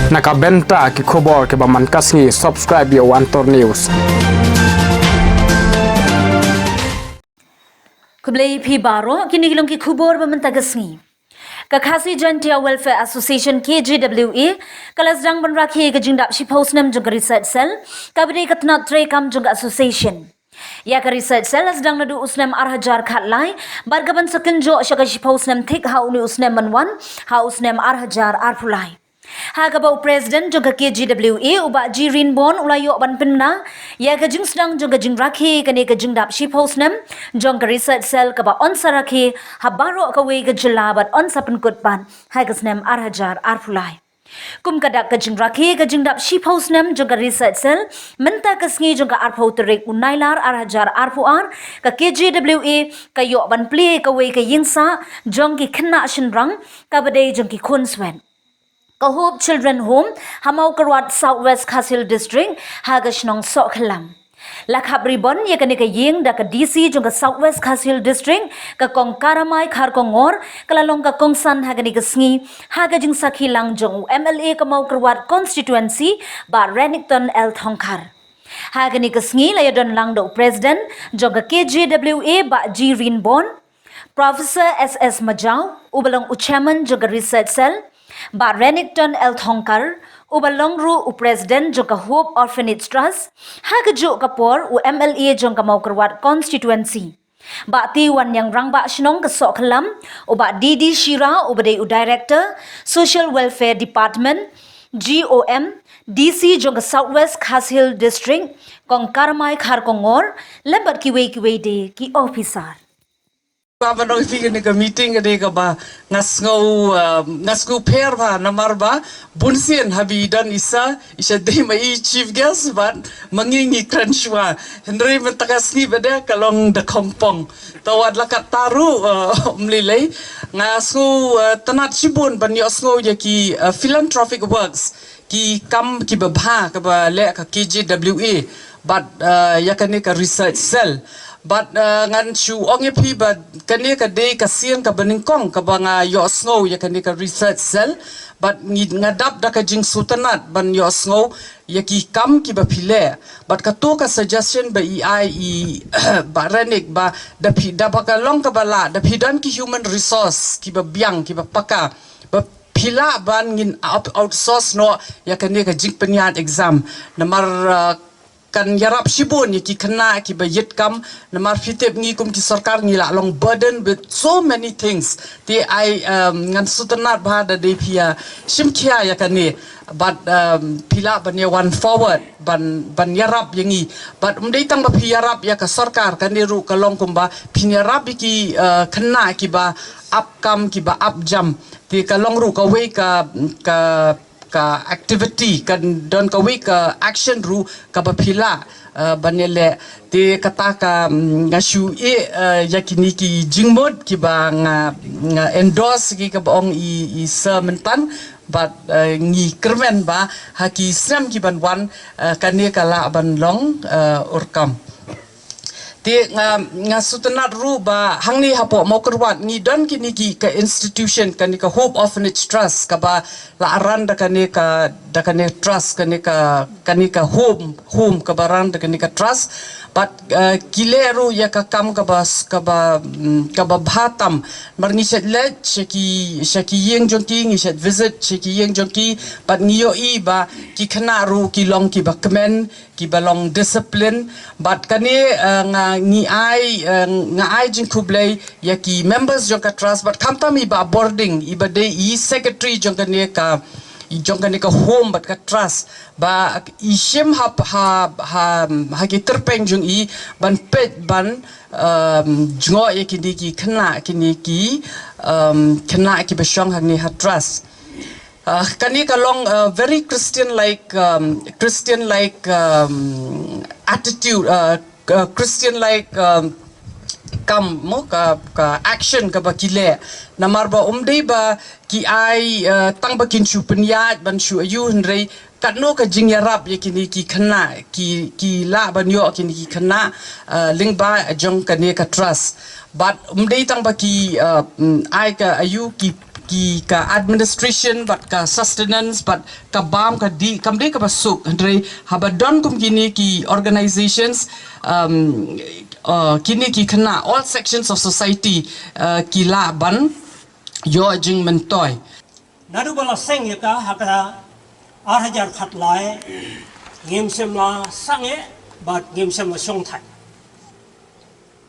Nakabenta ki khobor ke baman kasngi subscribe yo Antor News. Kublai pi baro kini gilong ki khubor baman tagasngi. Kakasi Jantia Welfare Association KJWA kalasjang ban rakhi ke jingdap shi posnam jung research cell kabri katna tre kam jung association. Ya ka research cell asdang nadu usnam arhajar khatlai bargaban sakinjo shaka shi posnam thik ha uni usnam manwan ha usnam arhajar arpulai. Hagabau President juga KJWA uba jirin bon ulayo ban pinna ya ka jing sedang juga jing rakhi kane ka jing dap shi posnam jong ka research cell ka ba on sarakhi habaro ka we ka jilabat on sapen kutban hai ka snam arhajar arpulai kum kadak ka jing rakhi ka jing dap shi posnam jong ka research cell menta ka sngi jong ka arpau terik unailar arhajar arpuar ka KJWA ka yo ban ple ka we ka yingsa jong ki khna shinrang ka badai jong ki khonswen Hope Children Home, Hamau Karwat Southwest Khasil District, Hagashnong Sokhalam. Lakhab ribon ya kanika ying da ka DC jong ka Southwest Khasil District, ka kong karamay kharkongor, kalalong ka kongsan haganika sngi, hagajing sakhilang jong MLA Kamau Karwat Constituency, ba Renington L. Thongkar. Haganika sngi layadon lang do President, jong ka KJWA ba G. Rinbon, Professor S.S. Majau, ubalong Chairman jong ka Research Cell, ba Renington L. Thongkar, ubalongru u President jong ka Hope Orphanage Trust, hagajo kapor u MLA jong ka Maukarwat Constituency. Ba Tiwan yang rangba shnong ka Sokhalam, u ba DD Shira u badai u Director, Social Welfare Department, GOM, DC jong ka Southwest Khasil District, kong Karamay Kharkongor, lembat kiwe de ki officer. Pamanong figure ni ka meeting ka ba ngasgo pair ba namar ba bunsin habi dan isa day mai chief guest ba mangingi kranshwa Henry mentakas ni bada kalong the kompong tawad lakat taru umlilay ngasgo tanat sibun ban yosgo yaki philanthropic works ki kam ki babha ka ba le ka KJWA but yakani ka research cell but ngan chu ong pi but kani ka day ka siang ka baningkong ka banga yosngo ya kani ka research cell but ngadap da ka jing sutanat ban yosngo ya ki kam ki ba phile but ka to ka suggestion ba ei ba ranik ba da phi da ba ka long ka bala da phi dan ki human resource ki ba biang ki ba paka ba phila ban ngin outsource no ya kani ka jing penyan exam namar kan yarap shibun ki kena ki bayit kam namar fitep ngi kum ki sarkar ngi la long burden with so many things ti I ngan sutanat bha da de pia shimkhia ya kani but pila ban one forward ban yarap yangi but umdei tang ba yarap ya ka sarkar kan ru ka long kum ba yarap ki kena ki ba up kam ki ba up jam ti ka long ru ka we ka activity kan don ka week action ru ka bapila banele te kata ka ngashu yakini ki jingmod ki ba nga endorse ki ka bong i sermentan but ngi kermen ba haki sram ki ban wan kane kala ban long urkam te nga sutanat ru ba hangni hapo mokerwat ni don kini ki ka institution kani ka Hope Orphanage Trust ka ba la aran da kani ka trust kani ka home ka baran da kani ka trust but kileru ya ka kam ka ba bhatam marni set let shaki yeng jongki ngi set visit shaki yeng jongki but ngiyo I ba ki khana ru ki long ki ba comment ki ba long discipline but kani ngi ai jing kublai ya ki members jong ka trust but kamtami ba boarding iba de I secretary jong ka home but ka trust ba ishim ha ki terpeng jong I ban pet ban jungo ya kini ki khna ki besyong hang ni ha trust kani ka long very Christian like attitude Christian like kam mo ka action ka bakile namar ba umdei ba ki ai tang bakin chu penyat ban chu ayun rei katno ka jingyarap yakini ki khana ki la ban yo kini ki khana lingba jong ka ne ka trust but umdei tang ba ki ai ka ayu ki ki ka administration but ka sustenance but ka bam ka di kamde ka basuk andre habadon kum kini ki organizations kini ki kena all sections of society ki la ban yo jing mentoy nadu bala seng ya ka hakata arhajar khat lai ngim semla sange but ngim semla song thai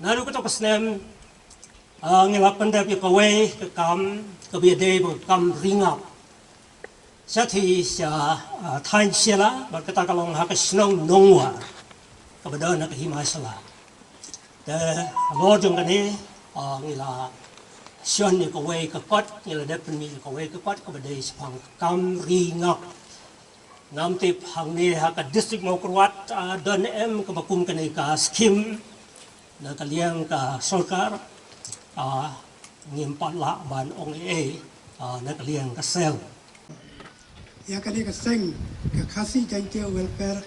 nadu ko to kasnem ngila pandap ya kawe ka kam ka bi de bo kam ringa sa thi sa thain sela but ka ta ka long ha ka snong nongwa ka ba na ka himasala de lo jong ka ni ngila xuân như có quay cái quất như là đẹp như có quay cái quất có vấn đề bằng cam ri ngọc ngắm tiếp hàng này ha cái district mau kuat dan em cái bakum cái này cái scheme là cái liang cái sarkar nghiêm bắt lạ ban ông ấy là cái liang cái sel ya cái này cái seng cái khasi jantia welfare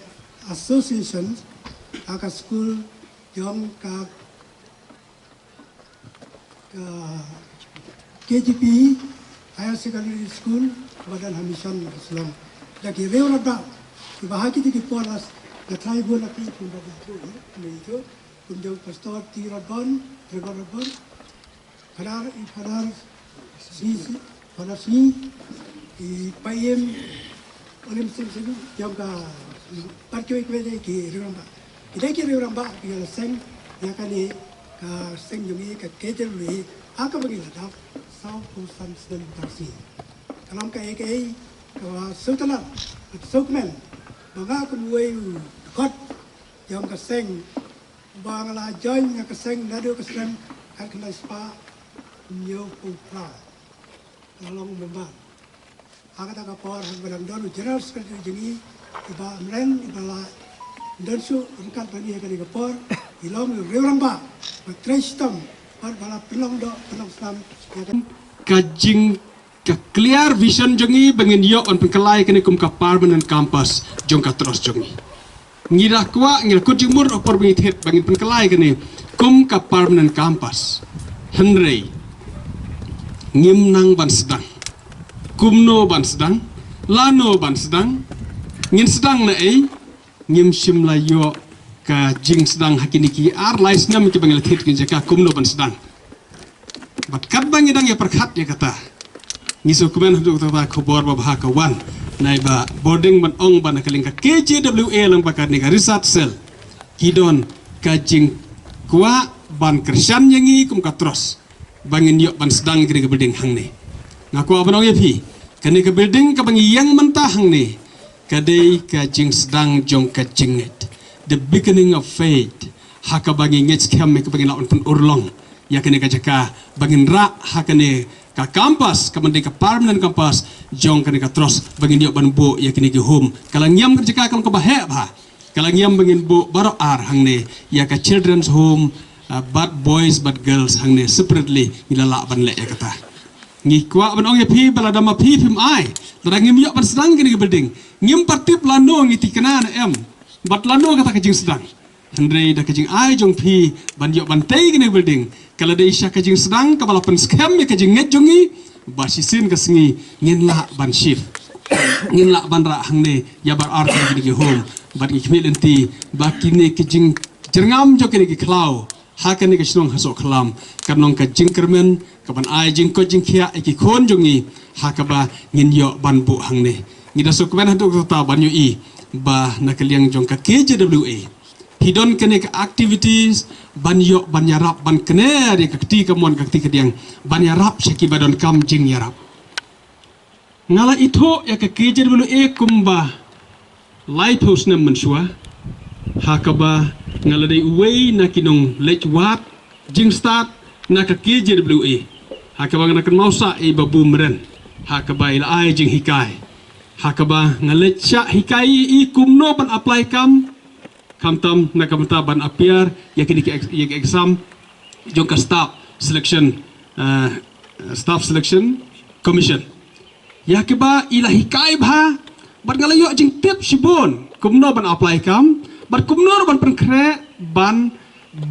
association cái school yang cái KGP Higher Secondary School Badan Hamisan Islam. Lagi rewra ba bahagi di polas na tribal na pun da tu ni tu kunjung pastor Tirabon padar si i payem olim sen yang ka parkoi kwede ki rewra ba idai ki rewra ba ya seng ya kali ka seng yungi ka ketel lui aka bagi ladap sau pusan sedang taksi kalam ka ekai ka sutala sukmen baga kun wei kot yang ka seng bangala join yang ka seng nadu ka seng kan kena spa nyo pupra lalong memba aka ta ka por balang don general secretary jengi iba mren ibala dan su angkat bani ka di por ilong rewramba trestam bala pelong do pelong sam kajing ka clear vision jongi bangin yo on pengkelai kene kum ka permanent campus jong ka terus jongi ngira kwa ngir kujimur opor bangit het bangin pengkelai kene kum ka permanent campus henry ngimnang ban sedang kumno ban sedang lano ban sedang ngin sedang na ngim shimla yo ka jing sedang hakini ki ar lais nam ki bangil het kin jaka kumno ban sedang bat kat bangi dang ya perkhat ya kata ngiso kumen hu ta khobor ba bha ka wan nai ba boarding ban ong ban kaling ka KJWA lang bakar ni ka research cell kidon ka jing kwa ban kersan yangi kum ka tros bangin yo ban sedang kiri ka building hang ni ngaku abanong ya phi kani ka building ka bangi yang mentah hang ni kadai ka jing sedang jong ka jinget the beginning of faith haka bangi ngets kem ka bangi laun pun urlong ya kene ka jaka bangin ra hakane ka campus ka mandi ka permanent campus jong kene ka terus bangin dia ban bo ya kene ki home kalang yam ka jaka kam ka bahe ba kalang yam bangin bo baro ar hangne ya ka children's home but boys but girls hangne separately ngilala ban le ya kata ngi kwa ban ong ya phi bala dama phi phim ai la ngim yo ban sedang kene ki building ngim partip lano ngiti kana na em bat lano kata ka jing sedang Andre da kajing ai jong phi ban yo ban tei kene building kala de isha kajing sedang ka bala pen scam ya kajing nget jongi ba sisin ka singi ngin la ban shift ngin la ban ra hangne ya bar ar kene ki home bat ki khmel enti ba kine kajing jerngam jo kene ki klau ha kene ki snong haso khalam kanong ka jing kermen ka ban ai jing ko jing khia ki khon jongi ha ka ba ngin yo ban bu hangne ngida so kwen hadu ta ban yo i ba nakaliang jong ka KJWA hidon kene ke activities ban yo ban yarap ban kene di kakti kamon kakti kediang ban yarap syaki badon kam jing yarap ngala ito ya ke KJWA kumba lighthouse na mensua hakaba ngala dei uwei na kinong lechwat jing start na ke KJWA hakaba ngana kan mausa e babu meren hakaba ila ai jing hikai hakaba ngalecha hikai i kumno ban apply kam kamtam na kamta ban appear yakini ki exam jong ka staff selection commission yakiba ila hikai bha ban ngalayo jing tip sibon kumno ban apply kam ban kumno ban penkre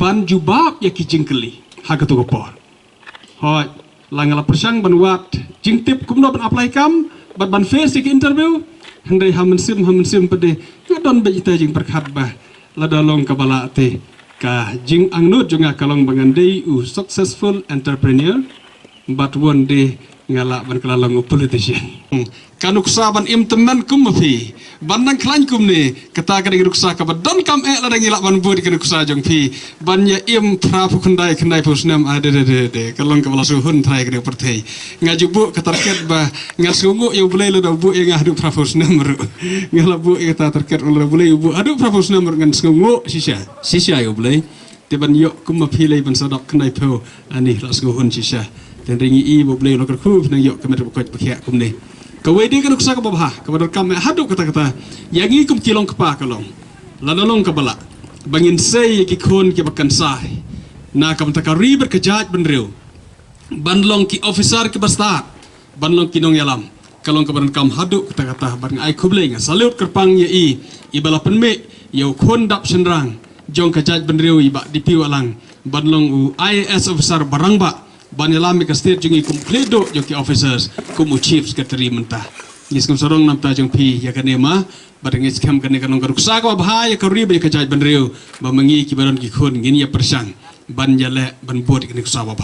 ban jubab yaki jingkeli hagatu ko por hoy langala persang ban wat jingtip kumno ban apply kam ban face ki interview handai hamen sim pede ngadon be ita jing perkhat bah ladalong kabala te ka jing angnut jonga kalong bangandei successful entrepreneur but one day ngala ban kalalong politician kanuk saban im teman kumapi bandang klan kumne kata kadang ruksa ka don kam ladang ilak ban bud kanuk sa jong pi banya im prapu kendai pusnam ade kalong ka bala suhun trai kadang pertei ngajubu katarket ba ngasungu yo boleh lo bu yang adu prapu pusnam ngala bu kata terket lo boleh bu adu prapu pusnam ngan sungu sisa yo boleh tiban yo kumapi lai ban sadap kendai po ani lasuhun sisa dan ringi i boleh lo kerku nang yo kemer bukot pakai kumne kawai dia kan kusa kabah kepada kami haduk kata-kata yang ini kum kilong kepa kalong lalalong kabala bangin say ki kon ki bakan sai na kam taka ribet kejat benriu banlong ki officer ki basta banlong ki nong yalam kalong kabaran kam haduk kata-kata bang ai kubleng salut kerpang ye i bala penme yo kon dap senrang jong kejat benriu i ba dipi walang banlong u IAS officer barang ba Banyalam ke state jungi kompleto joki officers kumu chief secretary mentah. Ngis kum sorong nam ta jong pi ya kanema barengis kam kane kanong karuksa ka bahaya ka ribe ka jaj banreu ba mangi ki baron ki khon ngin ya persang ban jale ban bot ki kusa ba